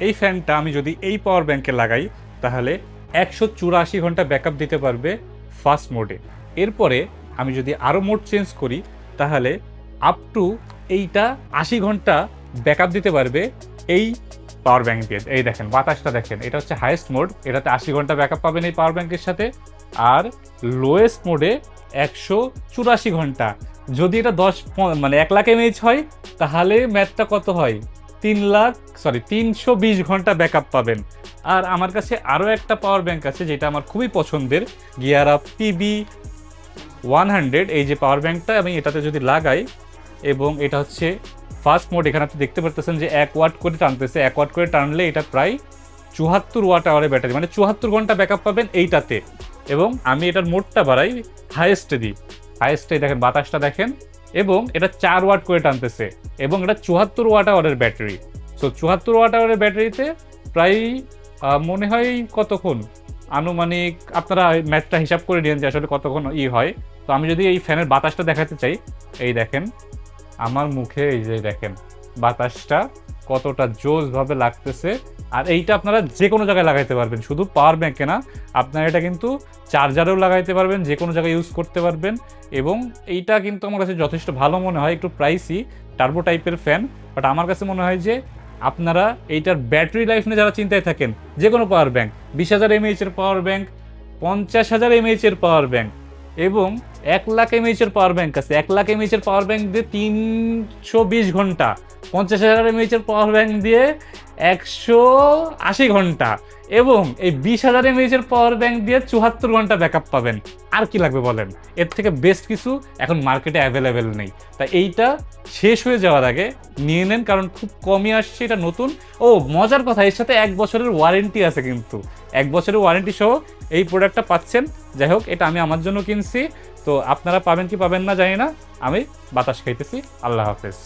এই ফ্যানটা আমি যদি এই পাওয়ার ব্যাংকে লাগাই তাহলে 184 ঘন্টা ব্যাকআপ দিতে পারবে ফাস্ট মোডে। এরপরে আমি যদি আরও মোড চেঞ্জ করি তাহলে আপ টু এইটা 80 ঘন্টা ব্যাকআপ দিতে পারবে এই পাওয়ার ব্যাংক দিয়ে। এই দেখেন বাতাসটা দেখেন, এটা হচ্ছে হাইয়েস্ট মোড, এটাতে 80 ঘন্টা ব্যাকআপ পাবেন এই পাওয়ার ব্যাংকের সাথে। আর লোয়েস্ট মোডে 184 ঘন্টা। যদি এটা 1 লাখ এমএইচ হয় তাহলে ম্যাথটা কত হয়, 320 ঘন্টা ব্যাকআপ পাবেন। আর আমার কাছে আরও একটা পাওয়ার ব্যাংক আছে যেটা আমার খুবই পছন্দের, গিয়ার আপ PB100। এই যে পাওয়ার ব্যাংকটা আমি এটাতে যদি লাগাই এবং এটা হচ্ছে ফার্স্ট মোড, এখানে আপনি দেখতে পারতেছেন যে 1 ওয়াট করে টানতেছে। 1 ওয়াট করে টানলে এটা প্রায় 74 ওয়াট আওয়ারের ব্যাটারি, মানে 74 ঘন্টা ব্যাকআপ পাবেন এইটাতে। এবং আমি এটার মোডটা বাড়াই, হাইয়েস্টে দিই, হাইয়েস্টে দেখেন বাতাসটা দেখেন, এবং এটা 4 ওয়াট করে টানতেছে এবং এটা 74 ওয়াট আওয়ারের ব্যাটারি। সো 74 ওয়াট আওয়ারের ব্যাটারিতে প্রায় মনে হয় কতক্ষণ, আনুমানিক আপনারা ম্যাথটা হিসাব করে নিন যে আসলে কতক্ষণ হয়। তো আমি যদি এই ফ্যানের বাতাসটা দেখাতে চাই, এই দেখেন আমার মুখে, এই যে দেখেন বাতাসটা কতটা জোশভাবে লাগতেছে। আর এইটা আপনারা যে কোনো জায়গায় লাগাইতে পারবেন, শুধু পাওয়ার ব্যাংকে না, আপনারা এটা কিন্তু চার্জারেও লাগাইতে পারবেন, যে কোনো জায়গায় ইউজ করতে পারবেন। এবং এইটা কিন্তু আমার কাছে যথেষ্ট ভালো মনে হয়, একটু প্রাইসি টার্বো টাইপের ফ্যান, বাট আমার কাছে মনে হয় যে আপনারা এইটার ব্যাটারি লাইফ নিয়ে যারা চিন্তায় থাকেন, যে কোনো পাওয়ার ব্যাংক, 20,000 mAh-এর পাওয়ার ব্যাংক, 50,000 mAh-এর পাওয়ার ব্যাংক এবং 1 লাখ mAh-এর পাওয়ার ব্যাংক আছে। 1 লাখ mAh-এর পাওয়ার ব্যাংক দিয়ে 320 ঘন্টা, 50,000 mAh-এর পাওয়ার ব্যাংক দিয়ে 180 ঘন্টা এবং এই 20,000 mAh-এর পাওয়ার ব্যাংক দিয়ে 74 ঘন্টা ব্যাকআপ পাবেন। আর কি লাগবে বলেন? এর থেকে বেস্ট কিছু এখন মার্কেটে অ্যাভেলেবেল নেই। তাই এইটা শেষ হয়ে যাওয়ার আগে নিয়ে নেন, কারণ খুব কমই আসছে, এটা নতুন। ও মজার কথা, এর সাথে 1 বছরের ওয়ারেন্টি আছে, কিন্তু 1 বছরের ওয়ারেন্টি সহ এই প্রোডাক্টটা পাচ্ছেন। যাই হোক, এটা আমি আমার জন্য কিনছি, তো আপনারা পাবেন কি পাবেন না জানি না। আমি বাতাস খাইতেছি। আল্লাহ হাফেজ।